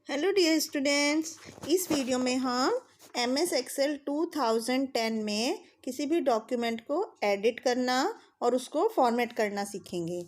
Hello dear students, इस video में हम MS एक्सेल 2010 में किसी भी डॉक्यूमेंट को एडिट करना और उसको फॉर्मेट करना सीखेंगे।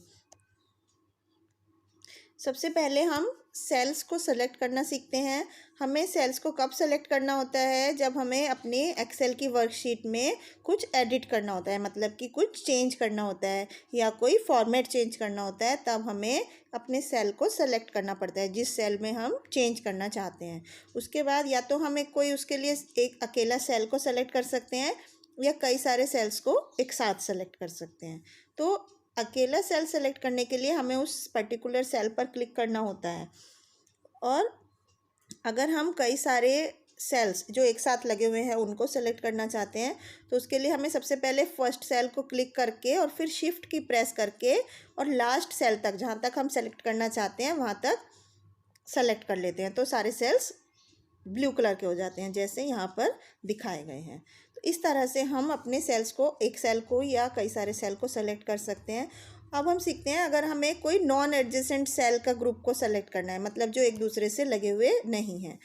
सबसे पहले हम सेल्स को सेलेक्ट करना सीखते हैं। हमें सेल्स को कब सेलेक्ट करना होता है? जब हमें अपने एक्सेल की वर्कशीट में कुछ एडिट करना होता है, मतलब कि कुछ चेंज करना होता है या कोई फॉर्मेट चेंज करना होता है, तब हमें अपने सेल को सेलेक्ट करना पड़ता है जिस सेल में हम चेंज करना चाहते हैं। उसके बाद या तो हम उसके लिए एक अकेला सेल को सेलेक्ट कर सकते हैं या कई सारे सेल्स को एक साथ सेलेक्ट कर सकते हैं। तो अकेला सेल सेलेक्ट करने के लिए हमें उस पर्टिकुलर सेल पर क्लिक करना होता है। और अगर हम कई सारे सेल्स जो एक साथ लगे हुए हैं उनको सेलेक्ट करना चाहते हैं तो उसके लिए हमें सबसे पहले फर्स्ट सेल को क्लिक करके और फिर शिफ्ट की प्रेस करके और लास्ट सेल तक, जहाँ तक हम सेलेक्ट करना चाहते हैं वहाँ तक सेलेक्ट कर लेते हैं। तो सारे सेल्स ब्लू कलर के हो जाते हैं जैसे यहाँ पर दिखाए गए हैं। तो इस तरह से हम अपने सेल्स को, एक सेल को या कई सारे सेल को सेलेक्ट कर सकते हैं। अब हम सीखते हैं अगर हमें कोई नॉन एडजेसेंट सेल का ग्रुप को सेलेक्ट करना है, मतलब जो एक दूसरे से लगे हुए नहीं हैं,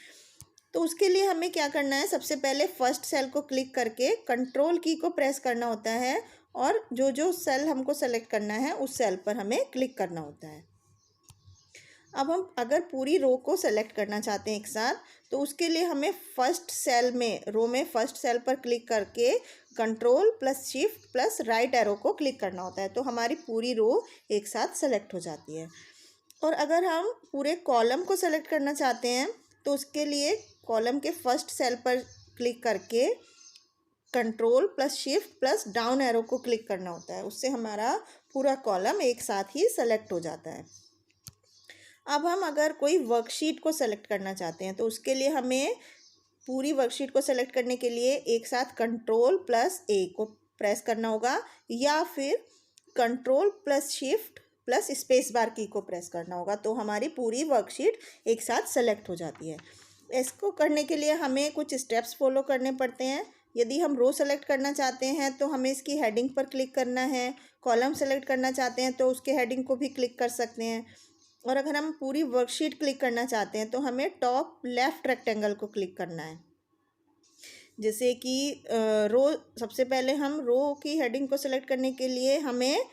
तो उसके लिए हमें क्या करना है? सबसे पहले फर्स्ट सेल को क्लिक करके कंट्रोल की को प्रेस करना होता है और जो जो सेल हमको सेलेक्ट करना है उस सेल पर हमें क्लिक करना होता है। अब हम अगर पूरी रो को सेलेक्ट करना चाहते हैं एक साथ, तो उसके लिए हमें फर्स्ट सेल में, रो में फर्स्ट सेल पर क्लिक करके control plus shift plus right arrow को क्लिक करना होता है, तो हमारी पूरी रो एक साथ सेलेक्ट हो जाती है। और अगर हम पूरे कॉलम को सेलेक्ट करना चाहते हैं तो उसके लिए कॉलम के फर्स्ट सेल पर क्लिक करके control plus shift plus down arrow को क्लिक करना होता है, उससे हमारा पूरा कॉलम एक साथ ही सेलेक्ट हो जाता है। अब हम अगर कोई वर्कशीट को सेलेक्ट करना चाहते हैं तो उसके लिए हमें पूरी वर्कशीट को सेलेक्ट करने के लिए एक साथ कंट्रोल प्लस ए को प्रेस करना होगा या फिर control plus shift plus space bar की को प्रेस करना होगा, तो हमारी पूरी वर्कशीट एक साथ सेलेक्ट हो जाती है। इसको करने के लिए हमें कुछ स्टेप्स फॉलो करने पड़ते हैं। यदि हम रो सेलेक्ट करना चाहते हैं तो हमें इसकी हेडिंग पर क्लिक करना है। कॉलम सेलेक्ट करना चाहते हैं तो उसके हेडिंग को भी क्लिक कर सकते हैं। और अगर हम पूरी वर्कशीट क्लिक करना चाहते हैं तो हमें टॉप लेफ़्ट रेक्टेंगल को क्लिक करना है। जैसे कि रो, सबसे पहले हम रो की हेडिंग को सेलेक्ट करने के लिए हमें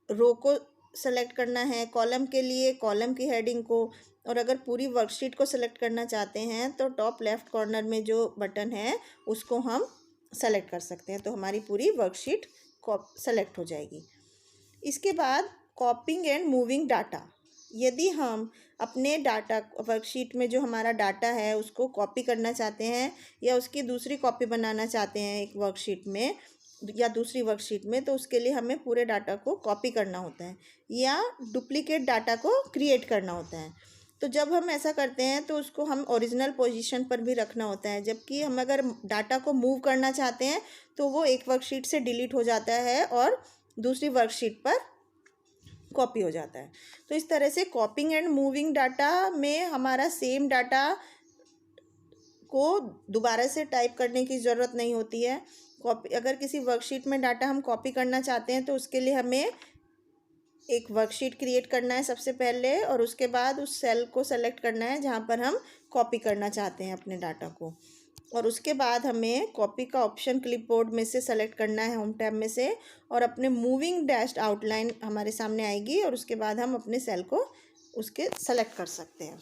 रो को सेलेक्ट करना है, कॉलम के लिए कॉलम की हेडिंग को, और अगर पूरी वर्कशीट को सेलेक्ट करना चाहते हैं तो टॉप लेफ़्ट कॉर्नर में जो बटन है उसको हम सेलेक्ट कर सकते हैं, तो हमारी पूरी वर्कशीट सेलेक्ट हो जाएगी। इसके बाद कॉपिंग एंड मूविंग डाटा। यदि हम अपने डाटा वर्कशीट में जो हमारा डाटा है उसको कॉपी करना चाहते हैं या उसकी दूसरी कॉपी बनाना चाहते हैं एक वर्कशीट में या दूसरी वर्कशीट में, तो उसके लिए हमें पूरे डाटा को कॉपी करना होता है या डुप्लीकेट डाटा को क्रिएट करना होता है। तो जब हम ऐसा करते हैं तो उसको हम ओरिजिनल पोजीशन पर भी रखना होता है, जबकि हम अगर डाटा को मूव करना चाहते हैं तो वो एक वर्कशीट से डिलीट हो जाता है और दूसरी वर्कशीट पर कॉपी हो जाता है। तो इस तरह से कॉपिंग एंड मूविंग डाटा में हमारा सेम डाटा को दोबारा से टाइप करने की ज़रूरत नहीं होती है। कॉपी, अगर किसी वर्कशीट में डाटा हम कॉपी करना चाहते हैं तो उसके लिए हमें एक वर्कशीट क्रिएट करना है सबसे पहले, और उसके बाद उस सेल को सेलेक्ट करना है जहाँ पर हम कॉपी करना चाहते हैं अपने डाटा को, और उसके बाद हमें कॉपी का ऑप्शन क्लिपबोर्ड में से सेलेक्ट करना है, होम टैब में से, और अपने मूविंग डैश्ड आउटलाइन हमारे सामने आएगी और उसके बाद हम अपने सेल को उसके सेलेक्ट कर सकते हैं।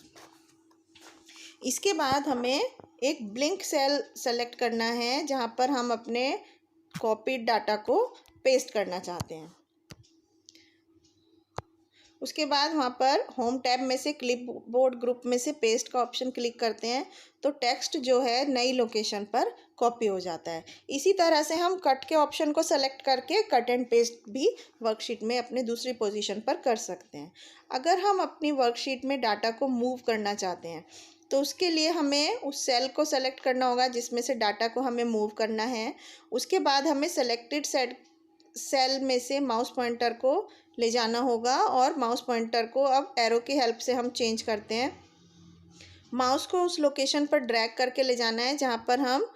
इसके बाद हमें एक ब्लिंक सेल सेलेक्ट करना है जहाँ पर हम अपने कॉपीड डाटा को पेस्ट करना चाहते हैं। उसके बाद वहाँ पर होम टैब में से क्लिपबोर्ड ग्रुप में से पेस्ट का ऑप्शन क्लिक करते हैं तो टेक्स्ट जो है नई लोकेशन पर कॉपी हो जाता है। इसी तरह से हम कट के ऑप्शन को सेलेक्ट करके कट एंड पेस्ट भी वर्कशीट में अपने दूसरी पोजीशन पर कर सकते हैं। अगर हम अपनी वर्कशीट में डाटा को मूव करना चाहते हैं तो उसके लिए हमें उस सेल को सेलेक्ट करना होगा जिसमें से डाटा को हमें मूव करना है। उसके बाद हमें सेलेक्टेड सेल में से माउस पॉइंटर को ले जाना होगा और माउस पॉइंटर को अब एरो की हेल्प से हम चेंज करते हैं। माउस को उस लोकेशन पर ड्रैग करके ले जाना है जहाँ पर हम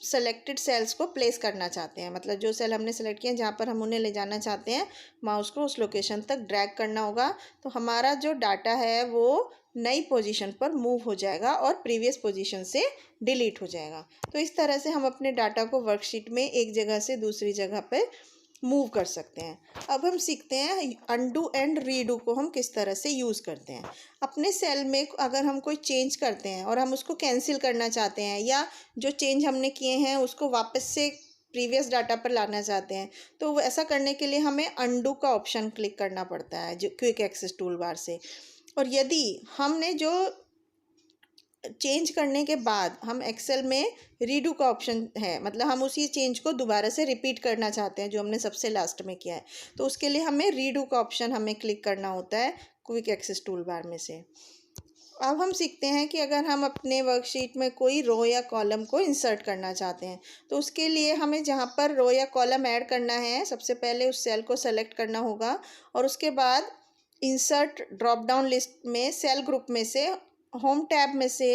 सेलेक्टेड सेल्स को प्लेस करना चाहते हैं, मतलब जो सेल हमने सेलेक्ट किए हैं जहाँ पर हम उन्हें ले जाना चाहते हैं, माउस को उस लोकेशन तक ड्रैग करना होगा। तो हमारा जो डाटा है वो नई पोजीशन पर मूव हो जाएगा और प्रीवियस पोजीशन से डिलीट हो जाएगा। तो इस तरह से हम अपने डाटा को वर्कशीट में एक जगह से दूसरी जगह पे मूव कर सकते हैं। अब हम सीखते हैं अनडू एंड रीडू को हम किस तरह से यूज़ करते हैं। अपने सेल में अगर हम कोई चेंज करते हैं और हम उसको कैंसिल करना चाहते हैं, या जो चेंज हमने किए हैं उसको वापस से प्रीवियस डाटा पर लाना चाहते हैं, तो ऐसा करने के लिए हमें अनडू का ऑप्शन क्लिक करना पड़ता है जो क्विक एक्सेस टूल बार से। और यदि हमने जो चेंज करने के बाद हम एक्सेल में रीडू का ऑप्शन है, मतलब हम उसी चेंज को दोबारा से रिपीट करना चाहते हैं जो हमने सबसे लास्ट में किया है, तो उसके लिए हमें रीडू का ऑप्शन हमें क्लिक करना होता है क्विक एक्सेस टूल बार में से। अब हम सीखते हैं कि अगर हम अपने वर्कशीट में कोई रो या कॉलम को इंसर्ट करना चाहते हैं, तो उसके लिए हमें जहाँ पर रो या कॉलम ऐड करना है, सबसे पहले उस सेल को सेलेक्ट करना होगा और उसके बाद इंसर्ट ड्रॉप डाउन लिस्ट में सेल ग्रुप में से होम टैब में से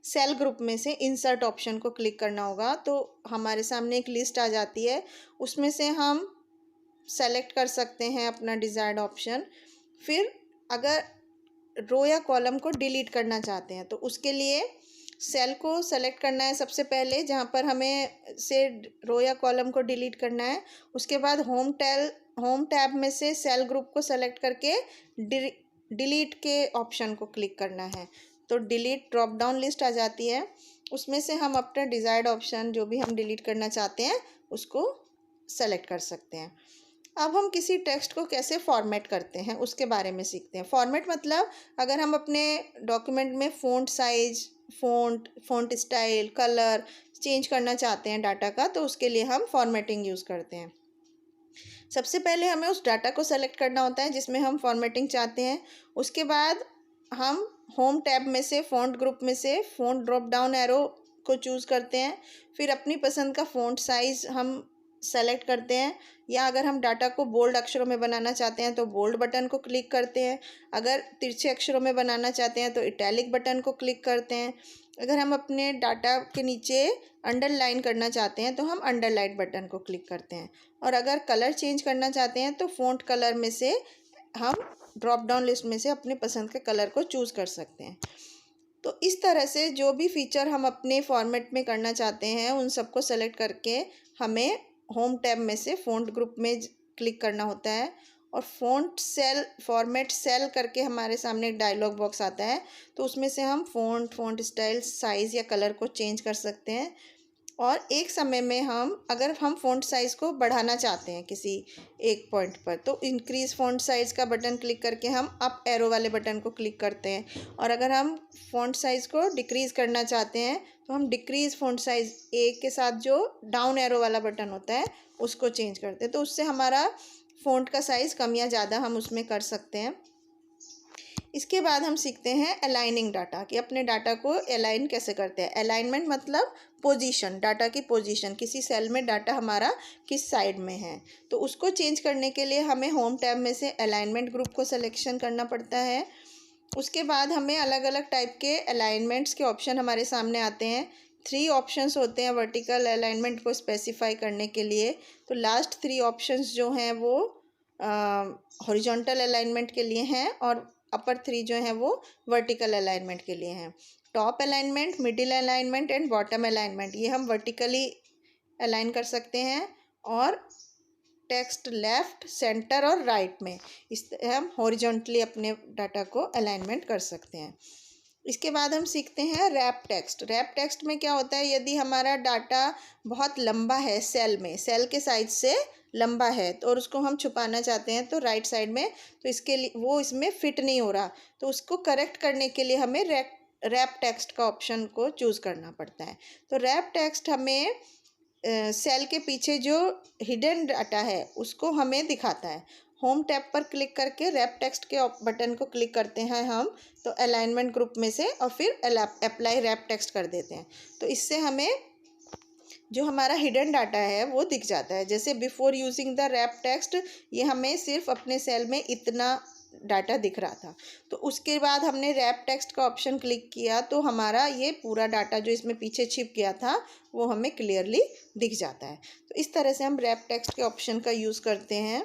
सेल ग्रुप में से इंसर्ट ऑप्शन को क्लिक करना होगा। तो हमारे सामने एक लिस्ट आ जाती है, उसमें से हम सेलेक्ट कर सकते हैं अपना डिज़ायर्ड ऑप्शन। फिर अगर रो या कॉलम को डिलीट करना चाहते हैं तो उसके लिए सेल को सेलेक्ट करना है सबसे पहले जहाँ पर हमें से रो या कॉलम को डिलीट करना है। उसके बाद होम टैब में से सेल ग्रुप को सेलेक्ट करके डिलीट के ऑप्शन को क्लिक करना है। तो डिलीट ड्रॉप डाउन लिस्ट आ जाती है, उसमें से हम अपना डिज़ायर्ड ऑप्शन जो भी हम डिलीट करना चाहते हैं उसको सेलेक्ट कर सकते हैं। अब हम किसी टेक्स्ट को कैसे फॉर्मेट करते हैं उसके बारे में सीखते हैं। फॉर्मेट मतलब अगर हम अपने डॉक्यूमेंट में font size, font style, colour change करना चाहते हैं डाटा का, तो उसके लिए हम फॉर्मेटिंग यूज़ करते हैं। सबसे पहले हमें उस डाटा को सेलेक्ट करना होता है जिसमें हम फॉर्मेटिंग चाहते हैं। उसके बाद हम होम टैब में से फ़ॉन्ट ग्रुप में से फ़ॉन्ट ड्रॉप डाउन एरो को चूज़ करते हैं। फिर अपनी पसंद का फ़ॉन्ट साइज़ हम सेलेक्ट करते हैं, या अगर हम डाटा को बोल्ड अक्षरों में बनाना चाहते हैं तो बोल्ड बटन को क्लिक करते हैं। अगर तिरछे अक्षरों में बनाना चाहते हैं तो इटैलिक बटन को क्लिक करते हैं। अगर हम अपने डाटा के नीचे अंडरलाइन करना चाहते हैं तो हम अंडरलाइन बटन को क्लिक करते हैं। और अगर कलर चेंज करना चाहते हैं तो फ़ॉन्ट कलर में से हम ड्रॉप डाउन लिस्ट में से अपने पसंद के कलर को चूज़ कर सकते हैं। तो इस तरह से जो भी फीचर हम अपने फॉर्मेट में करना चाहते हैं उन सबको सेलेक्ट करके हमें होम टैब में से फ़ॉन्ट ग्रुप में क्लिक करना होता है और फॉर्मेट सेल करके हमारे सामने एक डायलॉग बॉक्स आता है। तो उसमें से हम फ़ॉन्ट स्टाइल, साइज़ या कलर को चेंज कर सकते हैं। और एक समय में अगर हम फ़ॉन्ट साइज़ को बढ़ाना चाहते हैं किसी एक पॉइंट पर, तो इंक्रीज़ फ़ॉन्ट साइज़ का बटन क्लिक करके हम अप एरो वाले बटन को क्लिक करते हैं। और अगर हम फ़ॉन्ट साइज़ को डिक्रीज़ करना चाहते हैं तो हम डिक्रीज़ फ़ॉन्ट साइज़ ए के साथ जो डाउन एरो वाला बटन होता है उसको चेंज करते हैं। तो उससे हमारा फ़ॉन्ट का साइज़ कम या ज़्यादा हम उसमें कर सकते हैं। इसके बाद हम सीखते हैं अलाइनिंग डाटा, कि अपने डाटा को अलाइन कैसे करते हैं। अलाइनमेंट मतलब पोजीशन, डाटा की पोजीशन, किसी सेल में डाटा हमारा किस साइड में है। तो उसको चेंज करने के लिए हमें होम टैब में से अलाइनमेंट ग्रुप को सिलेक्शन करना पड़ता है। उसके बाद हमें अलग अलग टाइप के अलाइनमेंट्स के ऑप्शन हमारे सामने आते हैं। 3 ऑप्शंस होते हैं वर्टिकल अलाइनमेंट को स्पेसिफाई करने के लिए। तो लास्ट 3 ऑप्शंस जो हैं वो हॉरिजॉन्टल अलाइनमेंट के लिए हैं और अपर 3 जो हैं वो वर्टिकल अलाइनमेंट के लिए हैं। Top alignment, middle alignment and bottom alignment, ये हम वर्टिकली अलाइन कर सकते हैं। और टेक्स्ट लेफ़्ट, सेंटर और राइट में हम हॉरिजॉन्टली अपने डाटा को अलाइनमेंट कर सकते हैं। इसके बाद हम सीखते हैं रैप टेक्स्ट। रैप टेक्स्ट में क्या होता है, यदि हमारा डाटा बहुत लंबा है सेल में, सेल के साइज से लंबा है तो और उसको हम छुपाना चाहते हैं तो राइट साइड में, तो इसके लिए वो इसमें फिट नहीं हो रहा, तो उसको करेक्ट करने के लिए हमें रैप टेक्स्ट का ऑप्शन को चूज़ करना पड़ता है। तो रैप टेक्स्ट हमें सेल के पीछे जो हिडन डाटा है उसको हमें दिखाता है। होम टैब पर क्लिक करके रैप टेक्स्ट के बटन को क्लिक करते हैं हम, तो अलाइनमेंट ग्रुप में से, और फिर अप्लाई रैप टेक्स्ट कर देते हैं। तो इससे हमें जो हमारा हिडन डाटा है वो दिख जाता है। जैसे before using the wrap text, ये हमें सिर्फ अपने सेल में इतना डाटा दिख रहा था, तो उसके बाद हमने रैप टेक्स्ट का ऑप्शन क्लिक किया तो हमारा ये पूरा डाटा जो इसमें पीछे छिप गया था वो हमें क्लियरली दिख जाता है। तो इस तरह से हम रैप टेक्स्ट के ऑप्शन का यूज़ करते हैं।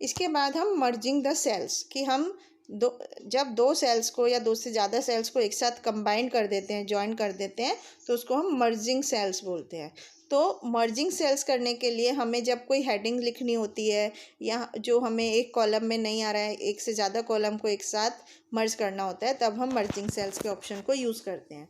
इसके बाद हम मर्जिंग द सेल्स, कि हम जब दो सेल्स को या दो से ज़्यादा सेल्स को एक साथ कंबाइन कर देते हैं, जॉइन कर देते हैं, तो उसको हम मर्जिंग सेल्स बोलते हैं। तो मर्जिंग सेल्स करने के लिए हमें जब कोई हेडिंग लिखनी होती है या जो हमें एक कॉलम में नहीं आ रहा है, एक से ज़्यादा कॉलम को एक साथ मर्ज करना होता है, तब हम मर्जिंग सेल्स के ऑप्शन को यूज़ करते हैं।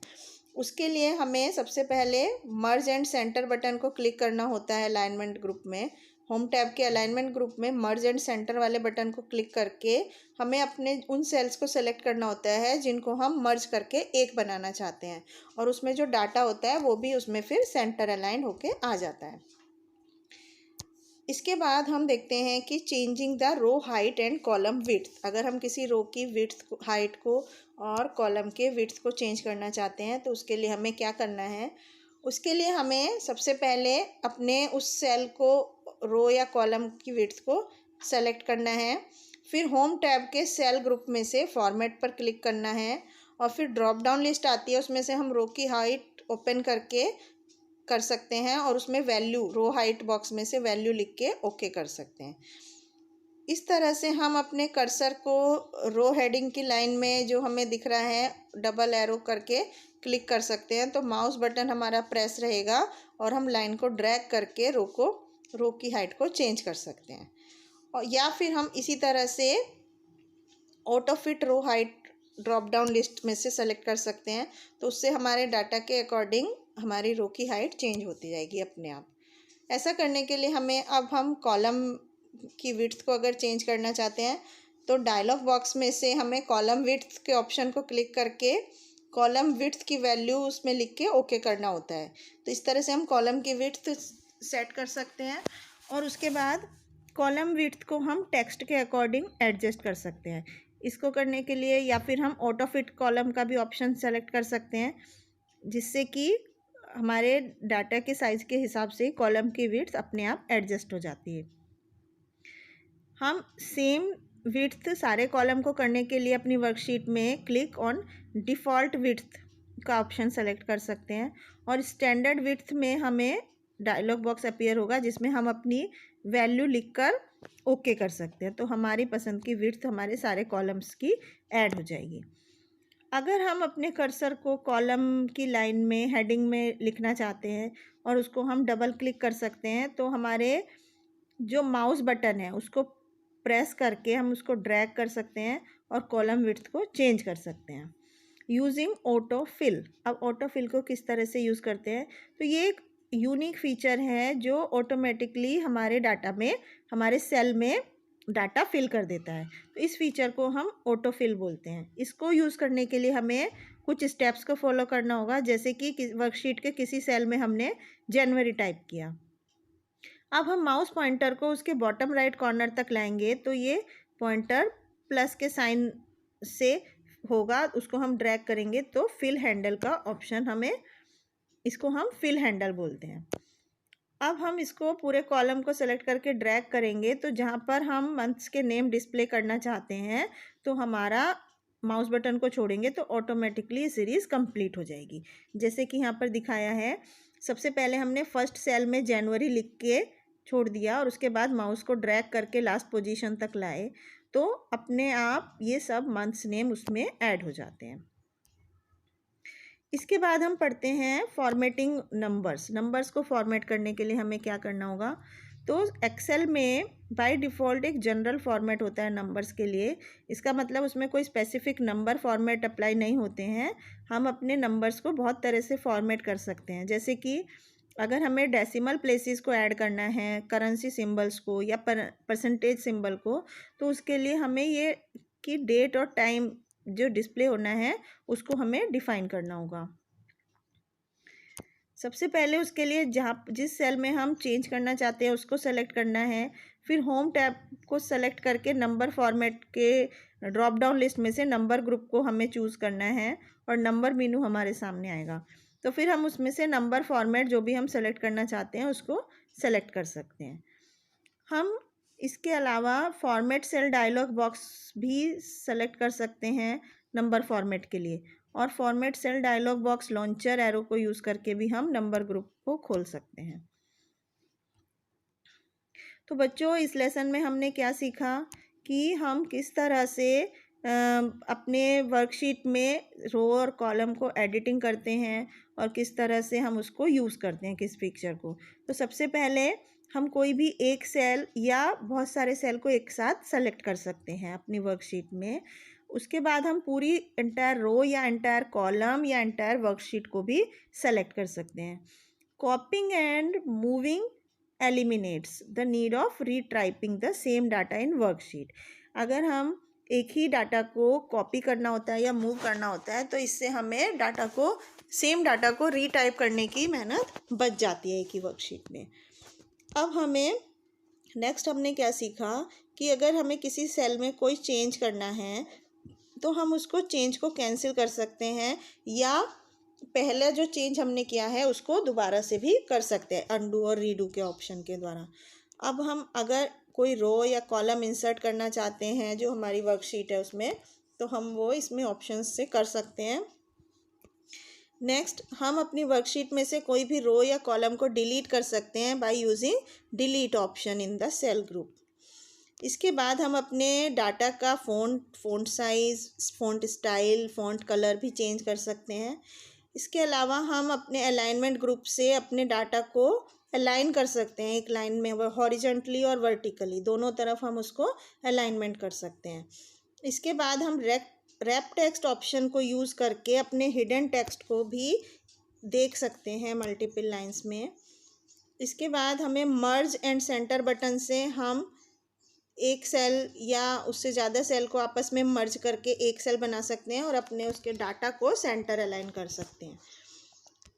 उसके लिए हमें सबसे पहले मर्ज एंड सेंटर बटन को क्लिक करना होता है अलाइनमेंट ग्रुप में। होम टैब के अलाइनमेंट ग्रुप में मर्ज एंड सेंटर वाले बटन को क्लिक करके हमें अपने उन सेल्स को सेलेक्ट करना होता है जिनको हम मर्ज करके एक बनाना चाहते हैं, और उसमें जो डाटा होता है वो भी उसमें फिर सेंटर अलाइन होके आ जाता है। इसके बाद हम देखते हैं कि changing the row height and column width. अगर हम किसी रो की विड्थ हाइट को और कॉलम के विड्थ को चेंज करना चाहते हैं तो उसके लिए हमें क्या करना है। उसके लिए हमें सबसे पहले अपने उस सेल को, रो या कॉलम की विड्थ को सेलेक्ट करना है। फिर होम टैब के सेल ग्रुप में से फॉर्मेट पर क्लिक करना है, और फिर ड्रॉप डाउन लिस्ट आती है, उसमें से हम रो की हाइट ओपन करके कर सकते हैं और उसमें वैल्यू, रो हाइट बॉक्स में से वैल्यू लिख के ओके कर सकते हैं। इस तरह से हम अपने कर्सर को रो हेडिंग की लाइन में जो हमें दिख रहा है डबल एरो करके क्लिक कर सकते हैं, तो माउस बटन हमारा प्रेस रहेगा और हम लाइन को ड्रैग करके रो की हाइट को चेंज कर सकते हैं। और या फिर हम इसी तरह से autofit row height drop down list में से सेलेक्ट कर सकते हैं, तो उससे हमारे डाटा के अकॉर्डिंग हमारी रो की हाइट चेंज होती जाएगी अपने आप। ऐसा करने के लिए हमें, अब हम कॉलम की विड्थ को अगर चेंज करना चाहते हैं तो डायलॉग बॉक्स में से हमें कॉलम विड्थ के ऑप्शन को क्लिक करके कॉलम विड्थ की वैल्यू उसमें लिख के ओके करना होता है। तो इस तरह से हम कॉलम की विड्थ सेट कर सकते हैं, और उसके बाद कॉलम विड्थ को हम टेक्स्ट के अकॉर्डिंग एडजस्ट कर सकते हैं। इसको करने के लिए या फिर हम ऑटो फिट कॉलम का भी ऑप्शन सेलेक्ट कर सकते हैं, जिससे कि हमारे डाटा के साइज़ के हिसाब से कॉलम की विड्थ अपने आप एडजस्ट हो जाती है। हम सेम विड्थ सारे कॉलम को करने के लिए अपनी वर्कशीट में क्लिक ऑन डिफ़ॉल्ट विड्थ का ऑप्शन सेलेक्ट कर सकते हैं, और स्टैंडर्ड विड्थ में हमें डायलॉग बॉक्स अपीयर होगा जिसमें हम अपनी वैल्यू लिखकर ओके कर सकते हैं। तो हमारी पसंद की विड्थ हमारे सारे कॉलम्स की ऐड हो जाएगी। अगर हम अपने कर्सर को कॉलम की लाइन में हेडिंग में लिखना चाहते हैं और उसको हम डबल क्लिक कर सकते हैं, तो हमारे जो माउस बटन है उसको प्रेस करके हम उसको ड्रैग कर सकते हैं और कॉलम विड्थ को चेंज कर सकते हैं यूजिंग ऑटो फिल। अब ऑटो फिल को किस तरह से यूज़ करते हैं, तो ये एक यूनिक फीचर है जो ऑटोमेटिकली हमारे डाटा में, हमारे सेल में डाटा फिल कर देता है। तो इस फीचर को हम ऑटो फिल बोलते हैं। इसको यूज़ करने के लिए हमें कुछ स्टेप्स को फॉलो करना होगा, जैसे कि वर्कशीट के किसी सेल में हमने जनवरी टाइप किया। अब हम माउस पॉइंटर को उसके बॉटम राइट कॉर्नर तक लाएंगे तो ये पॉइंटर प्लस के साइन से होगा, उसको हम ड्रैग करेंगे तो फिल हैंडल का ऑप्शन हमें, इसको हम फिल हैंडल बोलते हैं। अब हम इसको पूरे कॉलम को सेलेक्ट करके ड्रैग करेंगे तो जहाँ पर हम मंथ्स के नेम डिस्प्ले करना चाहते हैं तो हमारा माउस बटन को छोड़ेंगे तो ऑटोमेटिकली सीरीज़ कंप्लीट हो जाएगी। जैसे कि यहाँ पर दिखाया है, सबसे पहले हमने फर्स्ट सेल में जनवरी लिख के छोड़ दिया और उसके बाद माउस को ड्रैग करके लास्ट पोजीशन तक लाए तो अपने आप ये सब मंथ्स नेम उसमें ऐड हो जाते हैं। इसके बाद हम पढ़ते हैं फॉर्मेटिंग नंबर्स को फॉर्मेट करने के लिए हमें क्या करना होगा। तो एक्सेल में बाय डिफ़ॉल्ट एक जनरल फॉर्मेट होता है नंबर्स के लिए। इसका मतलब उसमें कोई स्पेसिफिक नंबर फॉर्मेट अप्लाई नहीं होते हैं। हम अपने नंबर्स को बहुत तरह से फॉर्मेट कर सकते हैं, जैसे कि अगर हमें डेसिमल प्लेसेस को ऐड करना है, करेंसी सिंबल्स को या परसेंटेज सिंबल को, तो उसके लिए हमें ये कि डेट और टाइम जो डिस्प्ले होना है उसको हमें डिफ़ाइन करना होगा। सबसे पहले उसके लिए जिस सेल में हम चेंज करना चाहते हैं उसको सेलेक्ट करना है। फिर होम टैब को सेलेक्ट करके नंबर फॉर्मेट के ड्रॉप डाउन लिस्ट में से नंबर ग्रुप को हमें चूज़ करना है और नंबर मेनू हमारे सामने आएगा। तो फिर हम उसमें से नंबर फॉर्मेट जो भी हम सेलेक्ट करना चाहते हैं उसको सेलेक्ट कर सकते हैं। हम इसके अलावा फॉर्मेट सेल डायलॉग बॉक्स भी सेलेक्ट कर सकते हैं नंबर फॉर्मेट के लिए, और format cell dialog box launcher arrow को यूज़ करके भी हम नंबर ग्रुप को खोल सकते हैं। तो बच्चों, इस लेसन में हमने क्या सीखा कि हम किस तरह से अपने वर्कशीट में रो और कॉलम को एडिटिंग करते हैं और किस तरह से हम उसको यूज़ करते हैं किस पिक्चर को। तो सबसे पहले हम कोई भी एक सेल या बहुत सारे सेल को एक साथ सेलेक्ट कर सकते हैं अपनी वर्कशीट में। उसके बाद हम पूरी एंटायर रो या एंटायर कॉलम या एंटायर वर्कशीट को भी सेलेक्ट कर सकते हैं। Copying and moving eliminates the need of retyping the same data in worksheet. अगर हम एक ही डाटा को कॉपी करना होता है या मूव करना होता है तो इससे हमें सेम डाटा को रीटाइप करने की मेहनत बच जाती है एक ही वर्कशीट में। अब नेक्स्ट हमने क्या सीखा कि अगर हमें किसी सेल में कोई चेंज करना है तो हम उसको चेंज को कैंसिल कर सकते हैं या पहले जो चेंज हमने किया है उसको दोबारा से भी कर सकते हैं अंडू और रीडू के ऑप्शन के द्वारा। अब हम अगर कोई रो या कॉलम इंसर्ट करना चाहते हैं जो हमारी वर्कशीट है उसमें, तो हम वो इसमें ऑप्शंस से कर सकते हैं। नेक्स्ट, हम अपनी वर्कशीट में से कोई भी रो या कॉलम को डिलीट कर सकते हैं by using delete option in the cell group. इसके बाद हम अपने डाटा का font size, font style, font colour भी चेंज कर सकते हैं। इसके अलावा हम अपने अलाइनमेंट ग्रुप से अपने डाटा को अलाइन कर सकते हैं एक लाइन में, वो हॉरिजॉन्टली और वर्टिकली दोनों तरफ हम उसको अलाइनमेंट कर सकते हैं। इसके बाद हम रैप टेक्स्ट ऑप्शन को यूज़ करके अपने हिडन टेक्स्ट को भी देख सकते हैं मल्टीपल लाइंस में। इसके बाद हमें मर्ज एंड सेंटर बटन से हम एक सेल या उससे ज़्यादा सेल को आपस में मर्ज करके एक सेल बना सकते हैं और अपने उसके डाटा को सेंटर अलाइन कर सकते हैं।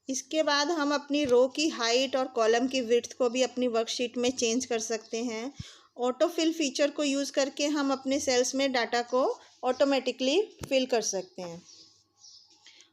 इसके बाद हम अपनी रो की हाइट और कॉलम की विड्थ को भी अपनी वर्कशीट में चेंज कर सकते हैं। ऑटो फिल फीचर को यूज़ करके हम अपने सेल्स में डाटा को ऑटोमेटिकली फिल कर सकते हैं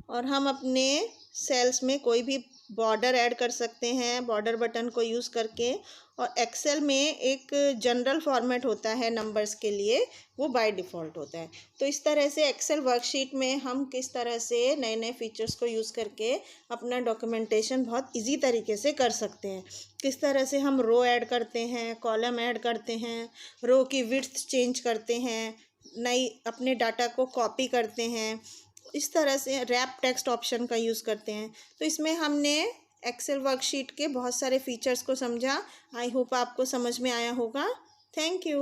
और हम अपने सेल्स में कोई भी बॉर्डर ऐड कर सकते हैं बॉर्डर बटन को यूज़ करके। और एक्सेल में एक जनरल फॉर्मेट होता है नंबर्स के लिए, वो बाय डिफ़ॉल्ट होता है। तो इस तरह से एक्सेल वर्कशीट में हम किस तरह से नए नए फीचर्स को यूज़ करके अपना डॉक्यूमेंटेशन बहुत इजी तरीके से कर सकते हैं। किस तरह से हम रो ऐड करते हैं, कॉलम ऐड करते हैं, रो की विड्थ चेंज करते हैं, नई अपने डाटा को कॉपी करते हैं, इस तरह से रैप टेक्स्ट ऑप्शन का यूज़ करते हैं। तो इसमें हमने एक्सेल वर्कशीट के बहुत सारे फीचर्स को समझा। आई होप आपको समझ में आया होगा। Thank you.